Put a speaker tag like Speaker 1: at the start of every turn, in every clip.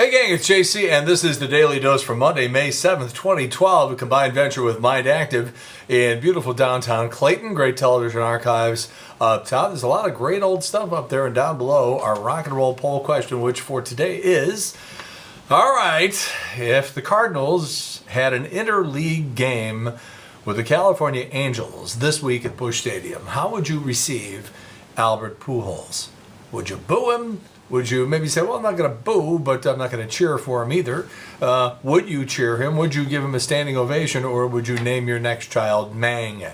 Speaker 1: Hey gang, it's JC, and this is the Daily Dose for Monday, May 7th, 2012, a combined venture with Mind Active in beautiful downtown Clayton. Great television archives up top. There's a lot of great old stuff up there, and down below our rock and roll poll question, which for today is, all right, if the Cardinals had an interleague game with the California Angels this week at Busch Stadium, how would you receive Albert Pujols? Would you boo him? Would you maybe say, well, I'm not going to boo, but I'm not going to cheer for him either? Would you cheer him? Would you give him a standing ovation, or would you name your next child Mang?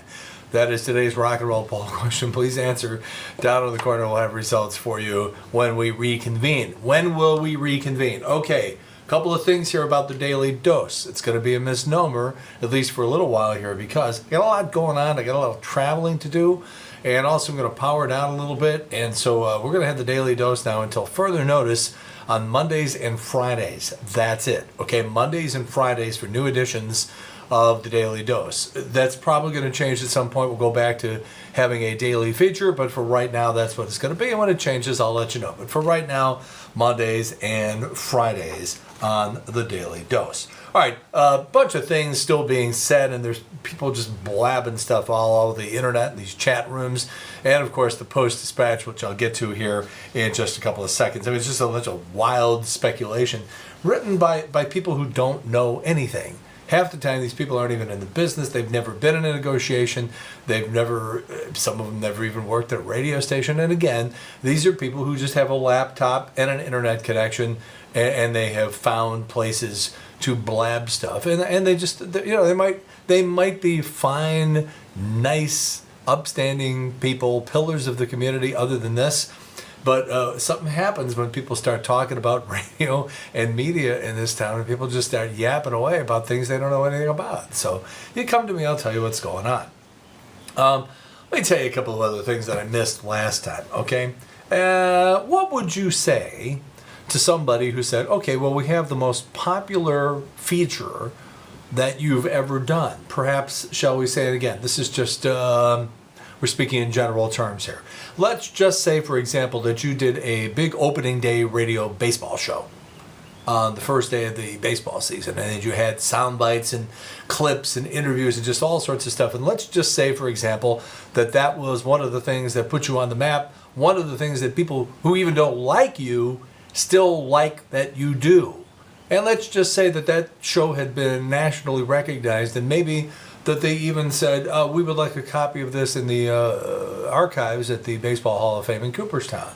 Speaker 1: That is today's rock and roll poll question. Please answer down in the corner. We'll have results for you when we reconvene. When will we reconvene? Okay, a couple of things here about the Daily Dose. It's going to be a misnomer, at least for a little while here, because I got a lot going on. I got a lot of traveling to do. And also I'm going to power down a little bit. And so we're going to have the Daily Dose now until further notice on Mondays and Fridays. That's it. Okay, Mondays and Fridays for new editions of the Daily Dose. That's probably going to change at some point. We'll go back to having a daily feature, but for right now, that's what it's going to be. And when it changes, I'll let you know. But for right now, Mondays and Fridays on the Daily Dose. All right, a bunch of things still being said, and there's people just blabbing stuff all over the internet, in these chat rooms, and of course the Post-Dispatch, which I'll get to here in just a couple of seconds. I mean, it's just a bunch of wild speculation written by people who don't know anything. Half the time, these people aren't even in the business. They've never been in a negotiation. Some of them never even worked at a radio station. And again, these are people who just have a laptop and an internet connection, and they have found places to blab stuff. And they just, they might be fine, nice, upstanding people, pillars of the community other than this. But something happens when people start talking about radio and media in this town, and people just start yapping away about things they don't know anything about. So you come to me, I'll tell you what's going on. Let me tell you a couple of other things that I missed last time, okay? What would you say to somebody who said, okay, well, we have the most popular feature that you've ever done? Perhaps, shall we say it again? This is just... we're speaking in general terms here. Let's just say, for example, that you did a big opening day radio baseball show on the first day of the baseball season, and you had sound bites and clips and interviews and just all sorts of stuff. And let's just say, for example, that was one of the things that put you on the map, one of the things that people who even don't like you still like that you do. And let's just say that show had been nationally recognized, and maybe that they even said, we would like a copy of this in the archives at the Baseball Hall of Fame in Cooperstown.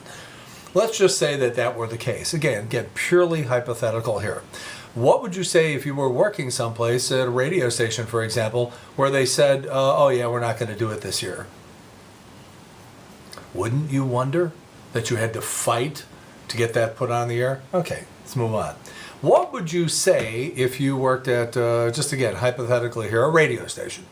Speaker 1: Let's just say that were the case. Again, purely hypothetical here. What would you say if you were working someplace at a radio station, for example, where they said, oh yeah, we're not going to do it this year? Wouldn't you wonder that you had to fight to get that put on the air? Okay, let's move on. What would you say if you worked at, just again, hypothetically here, a radio station?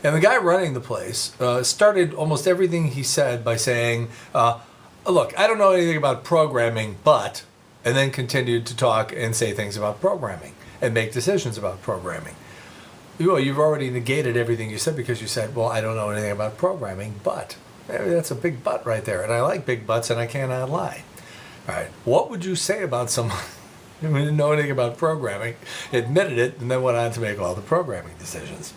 Speaker 1: And the guy running the place started almost everything he said by saying, look, I don't know anything about programming, but, and then continued to talk and say things about programming and make decisions about programming. Well, you've already negated everything you said because you said, well, I don't know anything about programming, but. That's a big but right there. And I like big butts, and I cannot lie. All right, what would you say about someone who didn't know anything about programming, admitted it, and then went on to make all the programming decisions?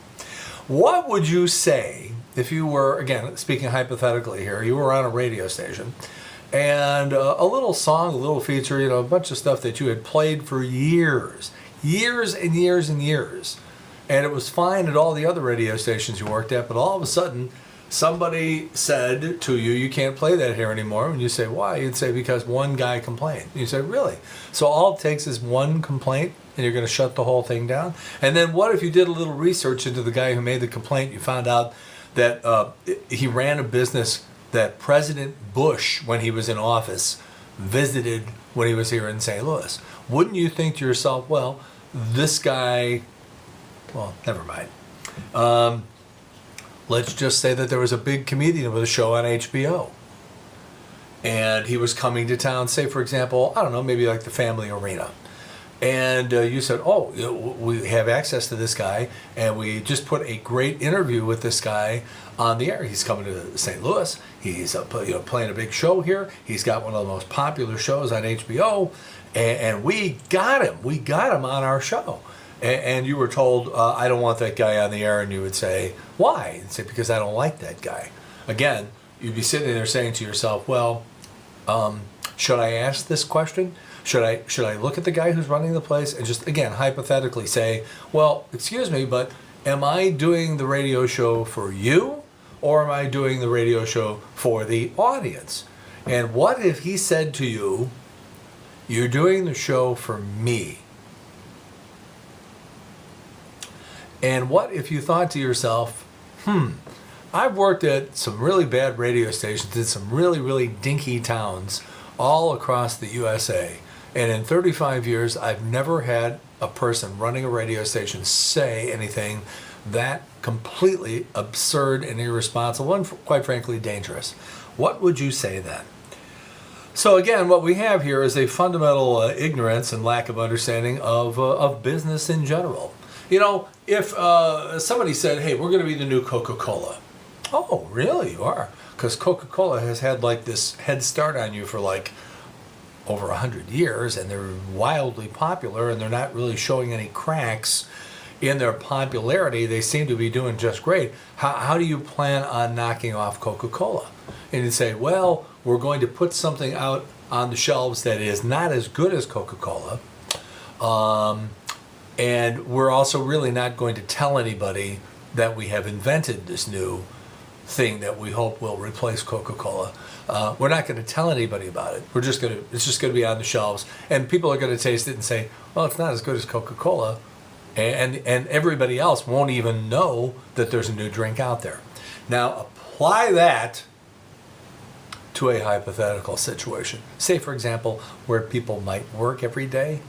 Speaker 1: What would you say if you were, again, speaking hypothetically here, you were on a radio station, and a little song, a little feature, a bunch of stuff that you had played for years and years and years, and it was fine at all the other radio stations you worked at, but all of a sudden, somebody said to you, you can't play that here anymore. And you say, why? You'd say, because one guy complained. And you say, really? So all it takes is one complaint, and you're going to shut the whole thing down? And then what if you did a little research into the guy who made the complaint? You found out that he ran a business that President Bush, when he was in office, visited when he was here in St. Louis. Wouldn't you think to yourself, well, this guy, well, never mind. Let's just say that there was a big comedian with a show on HBO, and he was coming to town, say, for example, I don't know, maybe like the Family Arena. And you said, oh, we have access to this guy, and we just put a great interview with this guy on the air. He's coming to St. Louis. He's playing a big show here. He's got one of the most popular shows on HBO, and we got him. We got him on our show. And you were told, I don't want that guy on the air, and you would say, why? And say, because I don't like that guy. Again, you'd be sitting there saying to yourself, well, should I ask this question? Should I look at the guy who's running the place and just, again, hypothetically say, well, excuse me, but am I doing the radio show for you, or am I doing the radio show for the audience? And what if he said to you, you're doing the show for me? And what if you thought to yourself, I've worked at some really bad radio stations in some really, really dinky towns all across the USA. And in 35 years, I've never had a person running a radio station say anything that completely absurd and irresponsible and, quite frankly, dangerous. What would you say then? So again, what we have here is a fundamental ignorance and lack of understanding of business in general. You know, if somebody said, hey, we're going to be the new Coca-Cola. Oh, really? You are? Because Coca-Cola has had like this head start on you for like over 100 years, and they're wildly popular, and they're not really showing any cracks in their popularity. They seem to be doing just great. How do you plan on knocking off Coca-Cola? And you'd say, well, we're going to put something out on the shelves that is not as good as Coca-Cola, and we're also really not going to tell anybody that we have invented this new thing that we hope will replace Coca-Cola. We're not going to tell anybody about it. It's just going to be on the shelves, and people are going to taste it and say, well, it's not as good as Coca-Cola, and everybody else won't even know that there's a new drink out there. Now, apply that to a hypothetical situation. Say, for example, where people might work every day.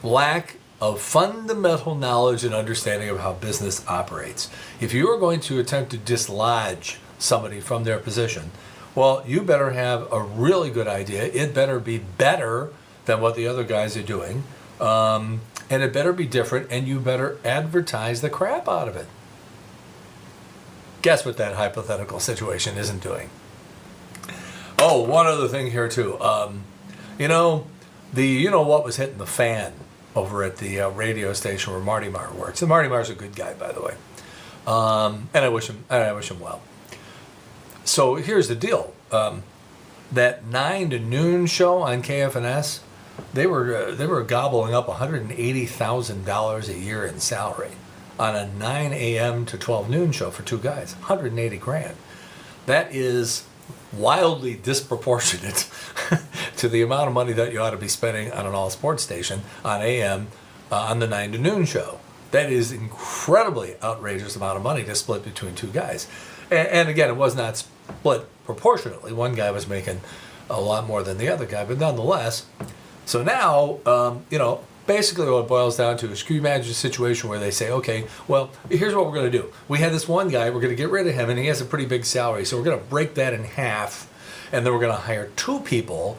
Speaker 1: Lack of fundamental knowledge and understanding of how business operates. If you are going to attempt to dislodge somebody from their position, well, you better have a really good idea. It better be better than what the other guys are doing, and it better be different, and you better advertise the crap out of it. Guess what that hypothetical situation isn't doing? Oh, one other thing here too. What was hitting the fan over at the radio station where Marty Marr works. And Marty Marr's a good guy, by the way, and I wish him well. So here's the deal: that 9 to noon show on KFNS, they were gobbling up $180,000 a year in salary on a 9 a.m. to 12 noon show for two guys. $180,000. That is wildly disproportionate to the amount of money that you ought to be spending on an all-sports station on AM on the 9 to noon show. That is incredibly outrageous amount of money to split between two guys. And again, it was not split proportionately. One guy was making a lot more than the other guy, but nonetheless. So now, basically what it boils down to is, can you imagine a situation where they say, okay, well, here's what we're going to do. We had this one guy, we're going to get rid of him, and he has a pretty big salary, so we're going to break that in half, and then we're going to hire 2 people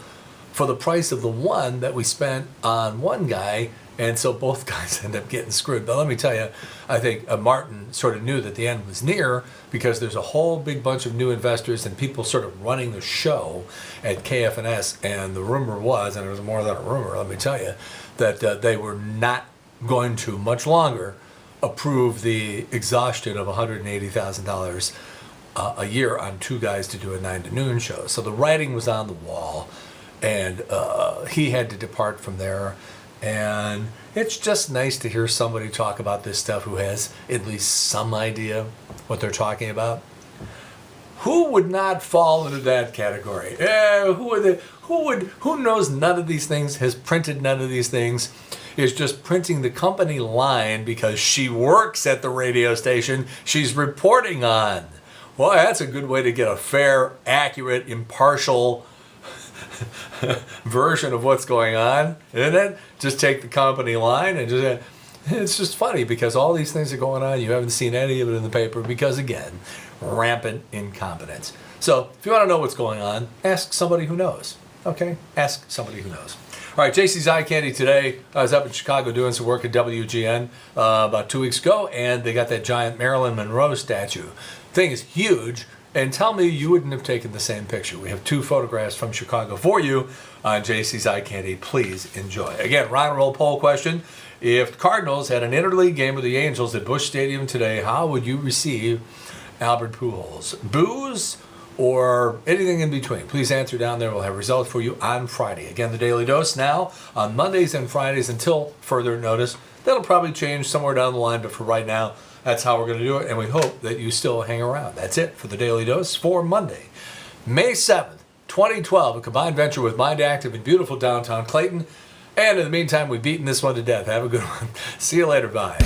Speaker 1: for the price of the one that we spent on one guy, and so both guys end up getting screwed. But let me tell you, I think Martin sort of knew that the end was near, because there's a whole big bunch of new investors and people sort of running the show at KFNS, and the rumor was, and it was more than a rumor, let me tell you, that they were not going to much longer approve the exhaustion of $180,000 a year on 2 guys to do a 9 to noon show. So the writing was on the wall, and he had to depart from there. And it's just nice to hear somebody talk about this stuff who has at least some idea what they're talking about. Who would not fall into that category? Who knows none of these things, has printed none of these things, is just printing the company line because she works at the radio station she's reporting on? Well, that's a good way to get a fair, accurate, impartial version of what's going on, isn't it? Just take the company line and just... It's just funny because all these things are going on. You haven't seen any of it in the paper because, again, rampant incompetence. So if you want to know what's going on, ask somebody who knows. Okay? Ask somebody who knows. All right, JC's Eye Candy today. I was up in Chicago doing some work at WGN about 2 weeks ago, and they got that giant Marilyn Monroe statue. Thing is huge, and tell me you wouldn't have taken the same picture. We have 2 photographs from Chicago for you on JC's Eye Candy. Please enjoy. Again, rock and roll poll question. If the Cardinals had an interleague game with the Angels at Busch Stadium today, how would you receive Albert Pujols? Boos or anything in between? Please answer down there. We'll have results for you on Friday. Again, the Daily Dose now on Mondays and Fridays until further notice. That'll probably change somewhere down the line, but for right now, that's how we're going to do it, and we hope that you still hang around. That's it for the Daily Dose for Monday, May 7th, 2012, a combined venture with Mind Active in beautiful downtown Clayton. And in the meantime, we've beaten this one to death. Have a good one. See you later. Bye.